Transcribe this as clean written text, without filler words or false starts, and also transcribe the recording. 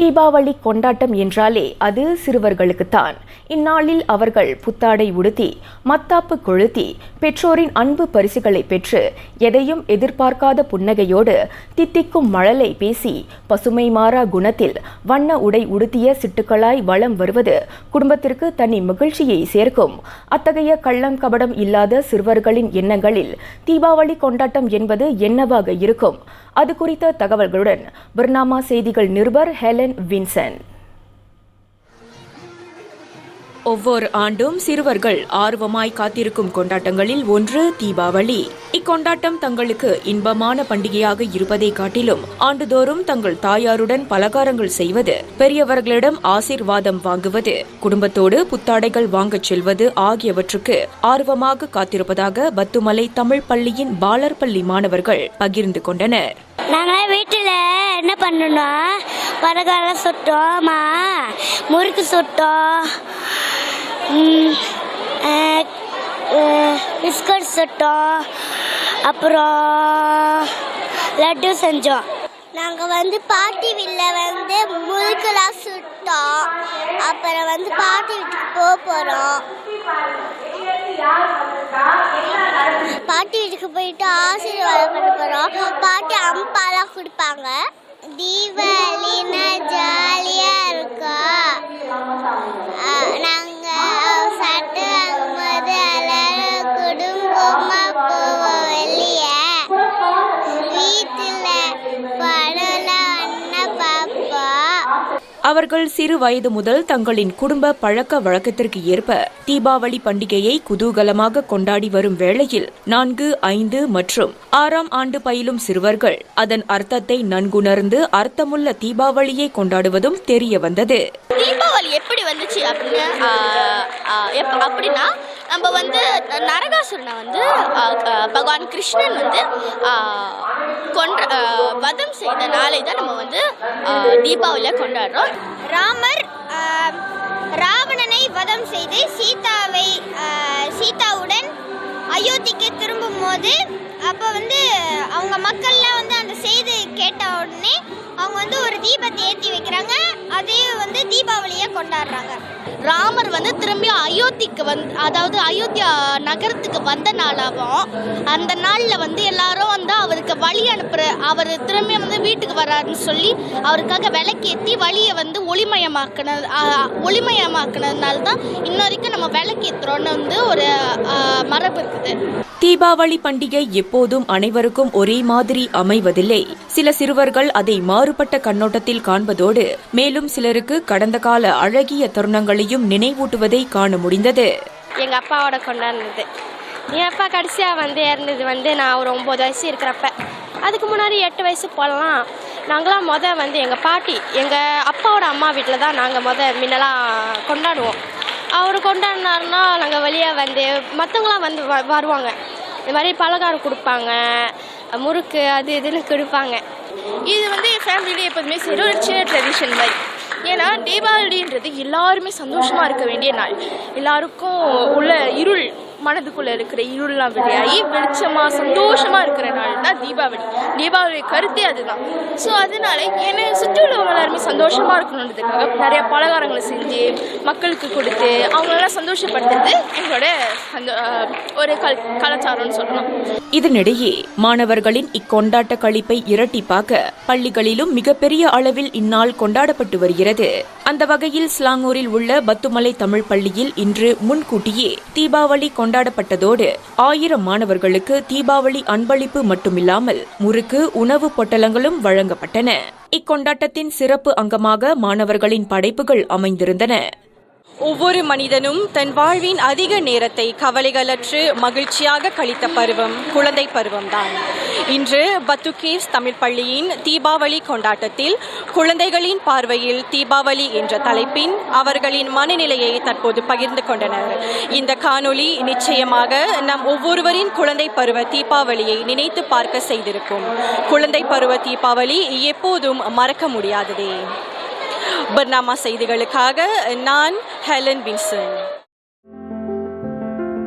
தீபாவளி கொண்டாட்டம் என்றாலே அது சிறுவர்களுக்குத்தான். இந்நாளில் அவர்கள் புத்தாடை உடுத்தி மத்தாப்பு கொளுத்தி பெற்றோரின் அன்பு பரிசுகளை பெற்று எதையும் எதிர்பார்க்காத புன்னகையோடு தித்திக்கும் மழலை பேசி பசுமை மாறா குணத்தில் வண்ண உடை உடுத்திய சிட்டுக்களாய் வலம் வருவது குடும்பத்திற்கு தனி மகிழ்ச்சியை சேர்க்கும். அத்தகைய கள்ளம் கபடம் இல்லாத சிறுவர்களின் எண்ணங்களில் தீபாவளி கொண்டாட்டம் என்பது என்னவாக இருக்கும்? அது குறித்த தகவல்களுடன் பர்னாமா செய்திகள் நிருபர் ஹெலன் வின்சன். ஒவ்வொரு ஆண்டும் சிறுவர்கள் ஆர்வமாய் காத்திருக்கும் கொண்டாட்டங்களில் ஒன்று தீபாவளி. இக்கொண்டாட்டம் தங்களுக்கு இன்பமான பண்டிகையாக இருப்பதை காட்டிலும் ஆண்டுதோறும் தங்கள் தாயாருடன் பலகாரங்கள் செய்வது, பெரியவர்களிடம் ஆசீர்வாதம் வாங்குவது, குடும்பத்தோடு புத்தாடைகள் வாங்கச் செல்வது ஆகியவற்றுக்கு ஆர்வமாக காத்திருப்பதாக பத்துமலை தமிழ் பள்ளியின் பாலர் பள்ளி மாணவர்கள் பகிர்ந்து கொண்டனர். நாங்கள் வீட்டில் என்ன பண்ணோம், பலகாரம் சுட்டோம், முறுக்கு சுட்டோம், பிஸ்கட் சுட்டோம், அப்புறம் லட்டு செஞ்சோம். நாங்கள் பாட்டி வீட்டில் முறுக்கெல்லாம் சுட்டோம். அப்புறம் பாட்டி வீட்டுக்கு போகிறோம். பாட்டி வீட்டுக்கு போயிட்டு ஆசீர்வாதம் பண்ண போகிறோம். பாட்டி அம்பாலாம் கொடுப்பாங்க. தீபாவளினா ஜாலியாக இருக்கும். நாங்கள் சட்டை வாங்கும்போது எல்லாரும் குடும்பமாக போவோம் வெளியே. வீட்டில் படம்லாம் ஒன்றா பார்ப்போம். அவர்கள் சிறு வயது முதல் தங்களின் குடும்ப பழக்க வழக்கத்திற்கு ஏற்ப தீபாவளி பண்டிகையை குதூகலமாக கொண்டாடி வரும் வேளையில் 4, 5 மற்றும் 6ஆம் ஆண்டு பயிலும் சிறுவர்கள் அதன் அர்த்தத்தை நன்குணர்ந்து அர்த்தமுள்ள தீபாவளியை கொண்டாடுவதும் தெரிய வந்தது. தீபாவளி எப்படி வந்துச்சு அப்படின்னா, நம்ம நரகாசுரனை பகவான் கிருஷ்ணன் வதம் செய்த நாளை தான் நம்ம தீபாவளியை கொண்டாடுறோம். ராமர் ராவணனை வதம் செய்து சீதாவுடன் அயோத்திக்கு திரும்பும் போது அப்போ அவங்க மக்கள்லாம் அந்த செய்தி கேட்ட உடனே அவங்க ஒரு தீபத்தை ஏற்றி வைக்கிறாங்க. அதே தீபாவளியை கொண்டாடுறாங்க. ராமர் திரும்பி அயோத்திக்கு அதாவது அயோத்தியா நகரத்துக்கு வந்த நாளாகவும் அந்த நாளில் எல்லாரும் அவருக்கு வழி அனுப்புற, அவர் திரும்பி வீட்டுக்கு வர்றாருன்னு சொல்லி அவருக்காக விளக்கேற்றி வழியை ஒளிமயமாக்குனதுனால தான் இன்ன வரைக்கும் நம்ம விளக்கேற்றுறோன்னு ஒரு மரபு இருக்குது. தீபாவளி பண்டிகை எப்போதும் அனைவருக்கும் ஒரே மாதிரி அமைவதில்லை. சில சிறுவர்கள் அதை மாறுபட்ட கண்ணோட்டத்தில் காண்பதோடு மேலும் சிலருக்கு கடந்த கால அழகிய தருணங்களையும் நினைவூட்டுவதை காண முடிந்தது. எங்கள் அப்பாவோட கொண்டாடுனது, என் அப்பா கடைசியாக இறந்தது நான் ஒரு 9 வயசு இருக்கிறப்ப. அதுக்கு முன்னாடி 8 வயசு போடலாம். நாங்களாம் எங்கள் பாட்டி, எங்கள் அப்பாவோட அம்மா வீட்டில் தான் நாங்கள் முன்னெல்லாம் கொண்டாடுவோம். அவர் கொண்டாடினாருன்னா நாங்கள் வெளியே மற்றவங்களாம் வருவாங்க. இந்த மாதிரி பலகாரம் கொடுப்பாங்க, முறுக்கு அது இதுன்னு கொடுப்பாங்க. இது என் ஃபேமிலியிலே எப்போதுமே சரி ஒரு சின்ன ட்ரெடிஷன் மாதிரி. ஏன்னா தீபாவளின்றது எல்லாருமே சந்தோஷமாக இருக்க வேண்டிய நாள். எல்லாருக்கும் உள்ள இருள், மனதுக்குள்ளே இருக்கிற இருள்லாம் வெளியாகி வெளிச்சமாக சந்தோஷமாக இருக்கிற நாள் தான் தீபாவளி. தீபாவளி கருத்தே அதுதான். ஸோ அதனால என்னை சுற்றி உள்ளவங்க எல்லாருமே சந்தோஷமாக இருக்கணுன்றதுக்காக நிறைய பலகாரங்களை செஞ்சு மக்களுக்கு கொடுத்து அவங்களெல்லாம் சந்தோஷப்படுத்துறது எங்களோட ஒரு கலாச்சாரம்னு சொல்லலாம். இதனிடையே மாணவர்களின் இக்கொண்டாட்ட களிப்பை இரட்டிப்பாக்க பள்ளிகளிலும் மிகப்பெரிய அளவில் இந்நாள் கொண்டாடப்பட்டு வருகிறது. அந்த வகையில் ஸ்லாங்கூரில் உள்ள பத்துமலை தமிழ் பள்ளியில் இன்று முன்கூட்டியே தீபாவளி கொண்டாடப்பட்டதோடு 1000 மாணவர்களுக்கு தீபாவளி அன்பளிப்பு மட்டுமில்லாமல் முறுக்கு, உணவு பொட்டலங்களும் வழங்கப்பட்டன. இக்கொண்டாட்டத்தின் சிறப்பு அங்கமாக மாணவர்களின் படைப்புகள் அமைந்திருந்தன. ஒவ்வொரு மனிதனும் தன் வாழ்வின் அதிக நேரத்தை கவலைகளற்று மகிழ்ச்சியாக கழித்த பருவம் குழந்தை பருவம்தான். இன்று பத்துகேவ்ஸ் தமிழ் பள்ளியின் தீபாவளி கொண்டாட்டத்தில் குழந்தைகளின் பார்வையில் தீபாவளி என்ற தலைப்பின் அவர்களின் மனநிலையை தற்போது பகிர்ந்து கொண்டனர். இந்த காணொளி நிச்சயமாக நம் ஒவ்வொருவரின் குழந்தை பருவ தீபாவளியை நினைத்து பார்க்க செய்திருக்கும். குழந்தை பருவ தீபாவளி எப்போதும் மறக்க முடியாததே. பர்னாமா செய்திகளுக்காக நான் ஹெலன் வின்சன்.